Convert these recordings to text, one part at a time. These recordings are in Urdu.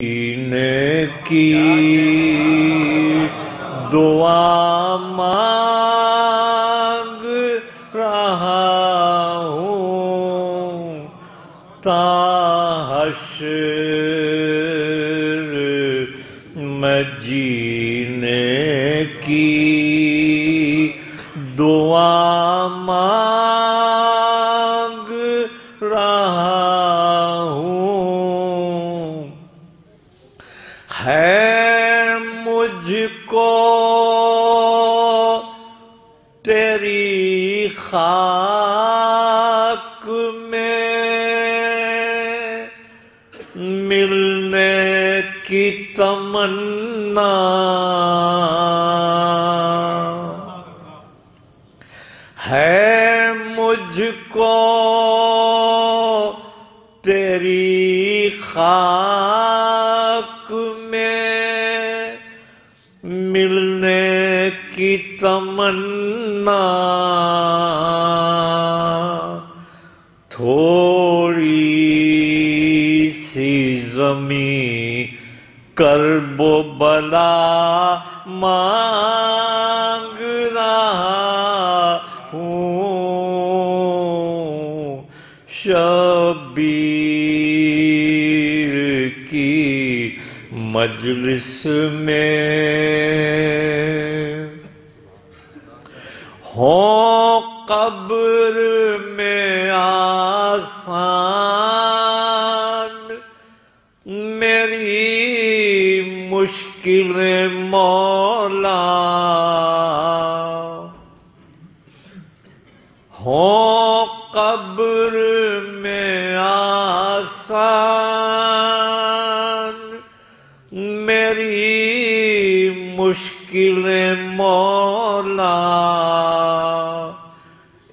جینے کی دعا مانگ رہا ہوں تا حشر میں جینے کی دعا مانگ رہا ہوں ہے مجھ کو تیری خاک میں ملنے کی تمنا ہے مجھ کو تیری خاک میں ملنے کی تمنا تھوڑی سی زمین کرب و بلا مانگ رہا ہوں شبیر کی مجلس میں ہوں قبر میں آسان میری مشکل مولا ہوں قبر میں آسان میری مشکل مولا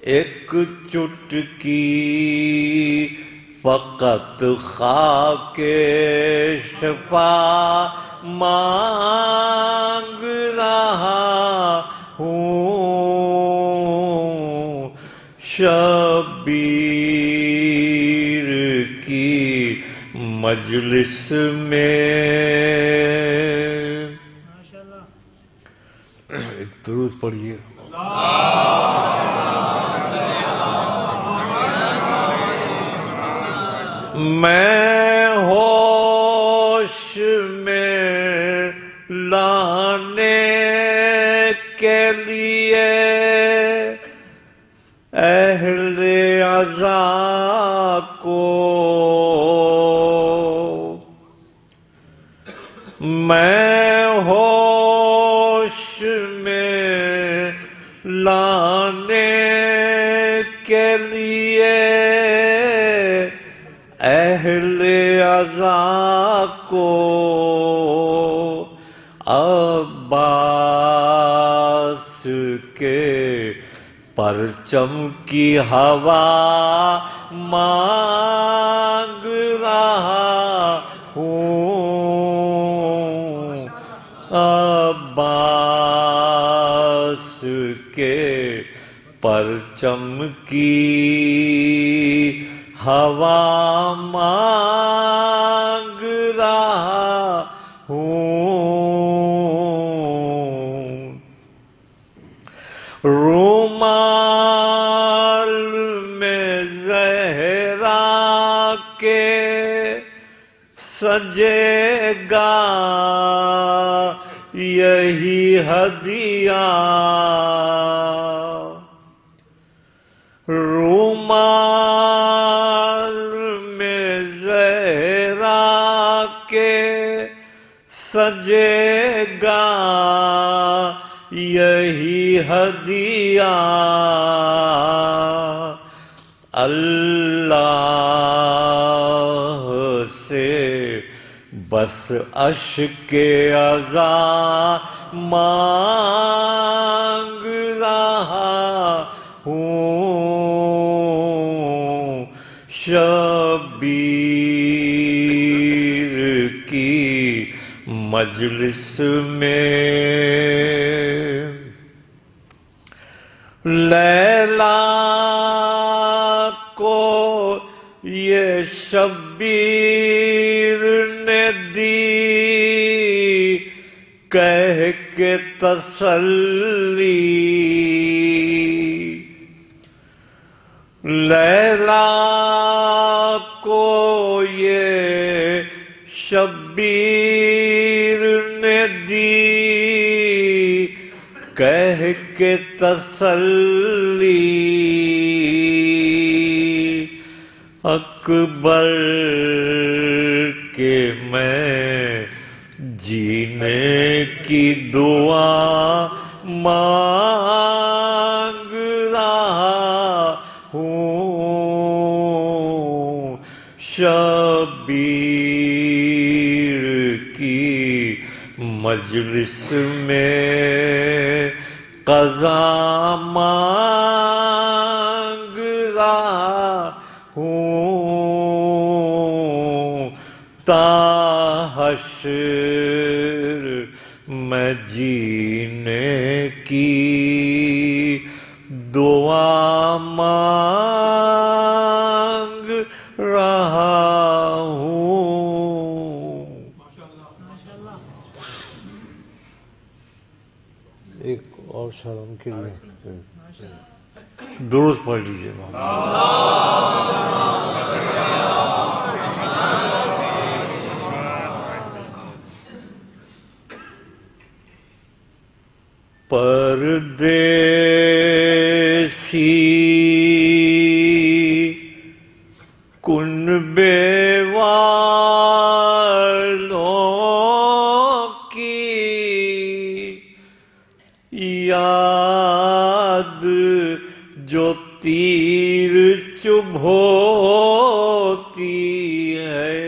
ایک چٹکی فقط خاک شفا مانگ رہا ہوں شبیر کی مجلس میں ایک درود پڑھیے میں ہوش میں لانے کے لیے اہل عزا کو میں ہوش میں لانے کے لیے اہل عزا کو عباس کے پرچم کی ہوا مانگ رہا ہوں عباس کے پرچم کی ہوا مانگ رہا ہوں رومال میں زہرا کے سجے گا یہی ہدیہ رومال میں زہرا کے سجے گا یہی ہدیہ اللہ سے بس اشک عزا مانگ رہا ہوں شبیر کی مجلس میں لیلا کو یہ شبیر نے دی کہہ کے تسلی لیلا کو یہ شبیر نے دی کہہ کے تسلی اکبر کہ میں جینے کی دعا مانگ رہا ہوں شبیر کی مجلس میں قضا مانگ رہا ہوں تا حشر میں جینے کی دعا مانگ رہا ہوں۔ ایک اور شرم کے لیے درود پڑھ لیجیے پردیسی کنبے والوں کی یاد جو تیر چبھوتی ہے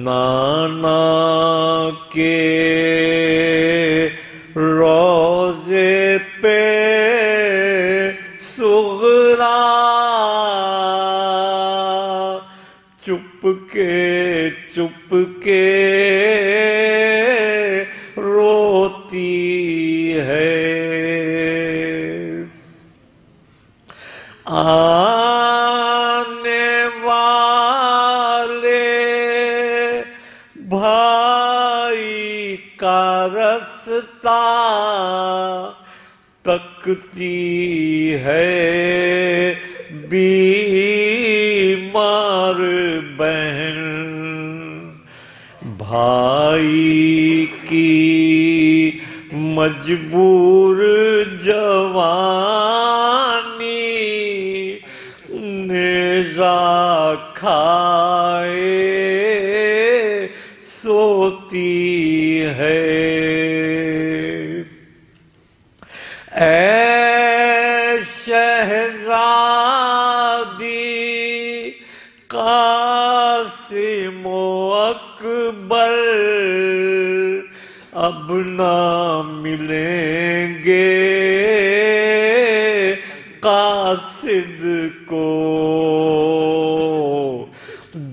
نانا کے روزے پہ سغرا چپ کے روتی ہے آنے والے بھائی کا رستہ تکتی ہے بیمار بہن بھائی کی مجبور جوانی نیزہ کھائے سوتی ہے اے شہزادی قاسم و اکبر اب نہ ملیں گے قاصد کو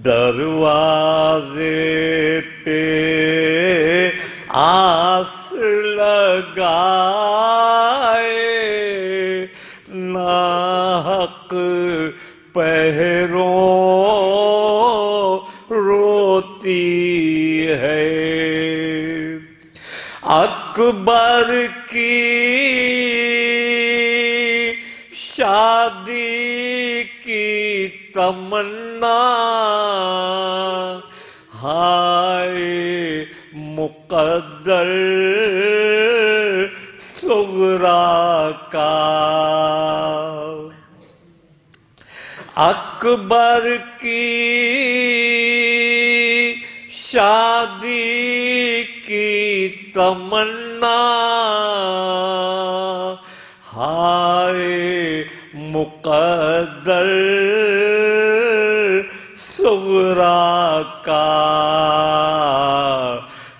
دروازے پہ آس لگائے ناحق پہروں روتی ہے اکبر کی شادی کی تمنا ہائے مقدر صغرا کا اکبر کی شادی کی تمنا ہائے مقدر صغرا کا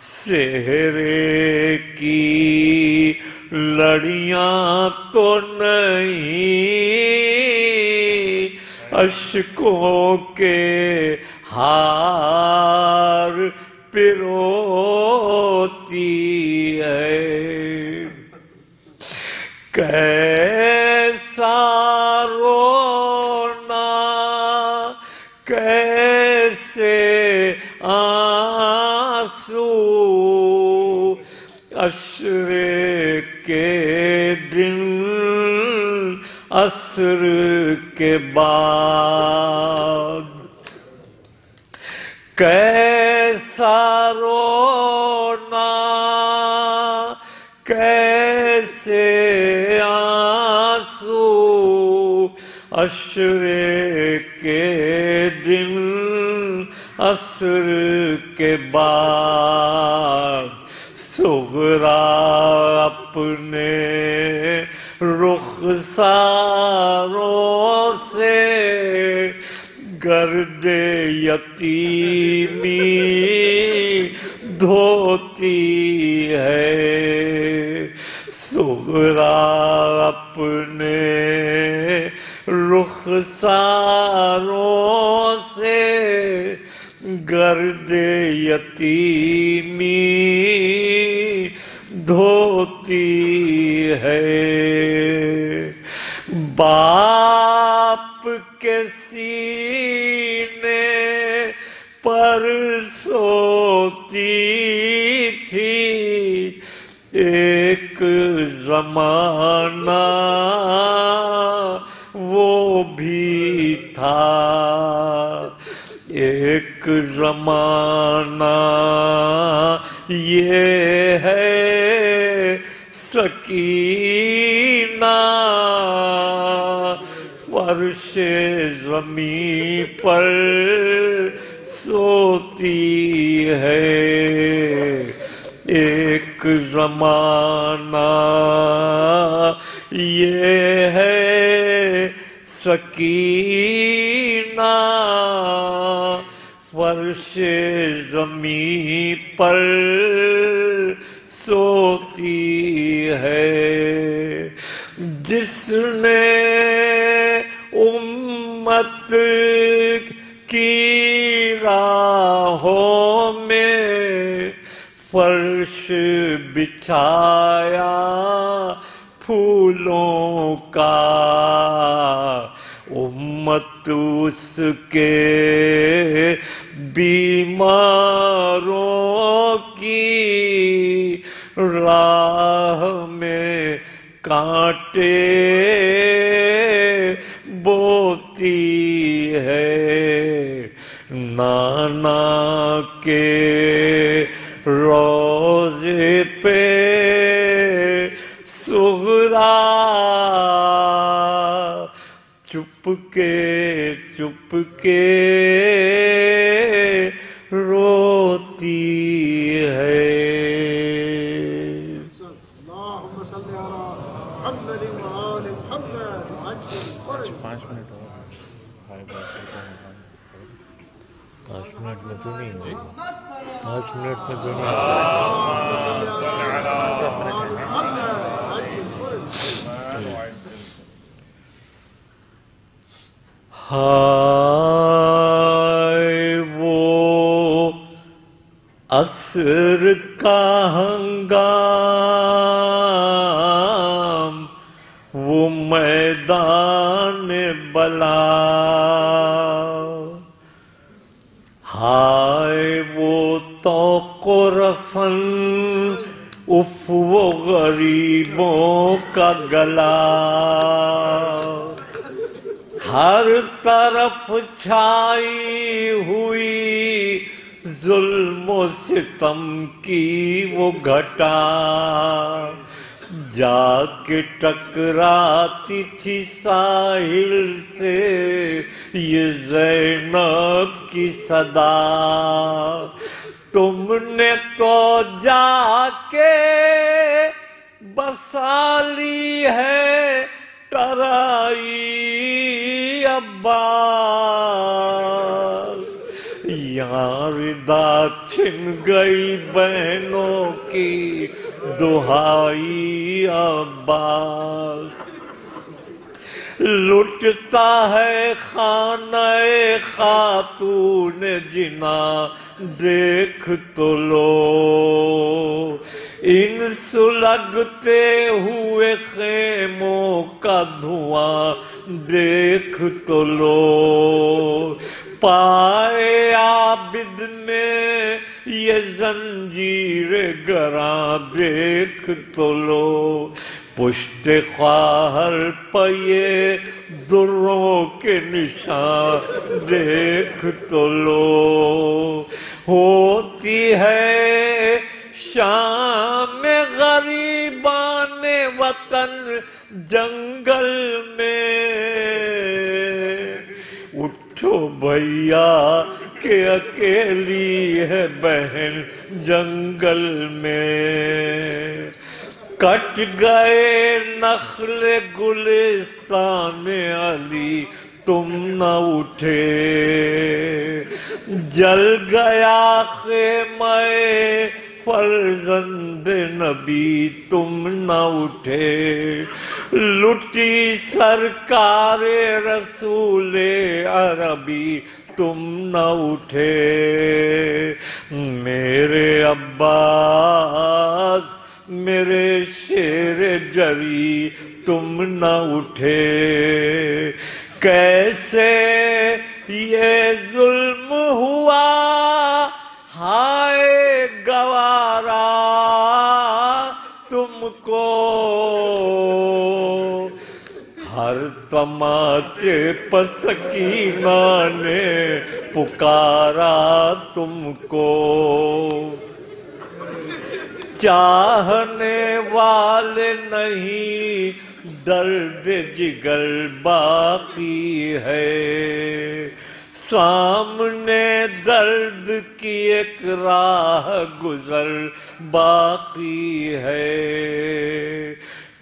سہرے کی لڑیاں تو نہیں اشکوں کے ہار پروتی ہے کیسا رونا کیسے آنسو عشرے کے دن عصر کے بعد کیسا رونا کیسے آنسو عشرے کے دن عصر کے بعد صغرا اپنے رخساروں سے گرد یتیمی دھوتی ہے صغرا اپنے رخساروں سے گرد یتیمی دھوتی ہے باپ کے سینے پر سوتی تھی ایک زمانہ وہ بھی تھا ایک زمانہ یہ ہے سکینہ فرش زمین پر سوتی ہے ایک زمانہ یہ ہے سکینہ فرش زمین پر سوتی ہے جس نے امت کی راہوں میں فرش بچھایا پھولوں کا امت اس کے بیماروں کی راہ میں کانٹے بوتی ہے نانا کے روزے پہ صغرا چپ کے روتی ہے اللہم صلی علی محمد و آل محمد عجل قرب 5 منٹ اور 5 منٹ میں تو نہیں جائے 5 منٹ میں تو نہیں اللہم صلی علی محمد عجل قرب ہائے وہ عصر کا ہنگام وہ میدان بلا ہائے وہ توق و رسن اف وہ غریبوں کا گلا ہر طرف چھائی ہوئی ظلم و ستم کی وہ گھٹا جا کے ٹکراتی تھی ساحل سے یہ زینب کی صدا تم نے تو جا کے بسا لی ہے ٹرائی عباس یہاں ردا چھن گئی بہنوں کی دہائی عباس لٹتا ہے خانہ خاتون جنا دیکھ تو لو ان سلگتے ہوئے خیموں کا دھواں دیکھ تو لو پائے آپ عابد میں یہ زنجیر گراں دیکھ تو لو، پشت خواہر پہ یہ دروں کے نشان دیکھ تو لو۔ ہوتی ہے شام غریبان وطن جنگل میں، اٹھو بھیا کہ اکیلی ہے بہن جنگل میں۔ کٹ گئے نخل گلستان علی تم نہ اٹھے، جل گیا خیمہ فرزند نبی تم نہ اٹھے، لٹی سرکار رسول عربی تم نہ اٹھے۔ میرے عباس میرے شیر جری تم نہ اٹھے، کیسے یہ ظلم ہوا ہائے گوارا تم کو، ہر تماچے پر سکینہ نے پکارا تم کو، چاہنے والے نہیں درد جگر باقی ہے، سامنے درد کی ایک راہ گزر باقی ہے،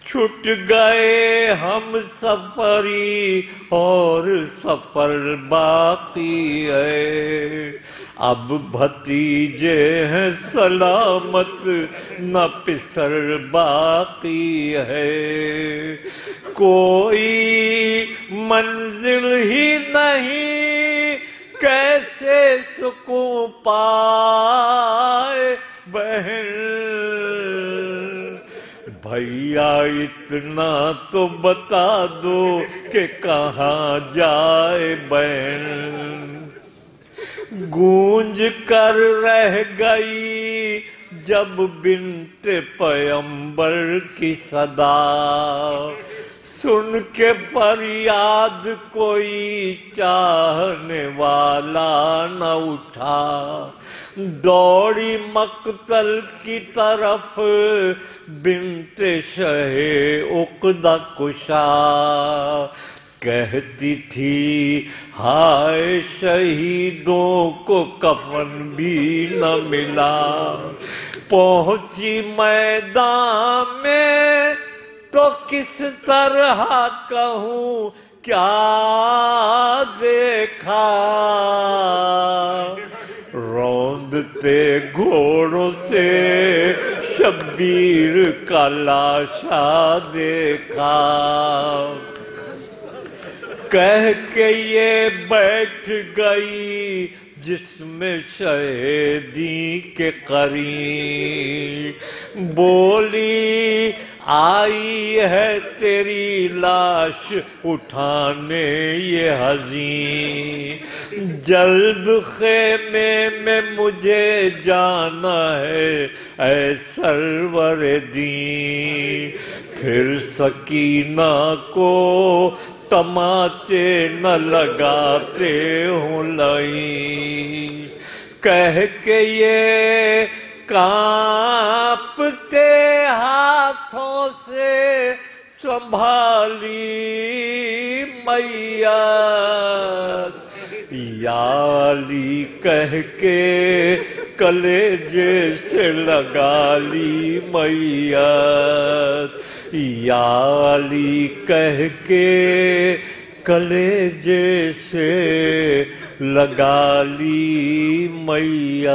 چھٹ گئے ہم سفری اور سفر باقی ہے، اب بھتیجے ہیں سلامت نہ پسر باقی ہے، کوئی منزل ہی نہیں کیسے سکون پائے بہن، بھیا اتنا تو بتا دو کہ کہاں جائے بہن، گونج کر رہ گئی جب بنت پیمبر کی صدا، سن کے فریاد کوئی چاہنے والا نہ اٹھا، دوڑی مقتل کی طرف بنت شہ عقدہ کشا، کہتی تھی ہائے شہیدوں کو کفن بھی نہ ملا، پہنچی میدان میں تو کس طرح کہوں کیا دیکھا، روندتے گھوڑوں سے شبیر کا لاشا دیکھا، کہہ کے یہ بیٹھ گئی جسم شہیدی کے قریب، بولی آئی ہے تیری لاش اٹھانے یہ حزین، جلد خیمے میں مجھے جانا ہے اے سرور دین، پھر سکینہ کو تماچے نہ لگاتے ہوں لئی، کہہ کے یہ کانپتے ہاتھوں سے سنبھالی میت، یا علی کہہ کے کلیجے سے لگا لی میت، یا علی کہہ کے کلیجے سے لگا لی میت۔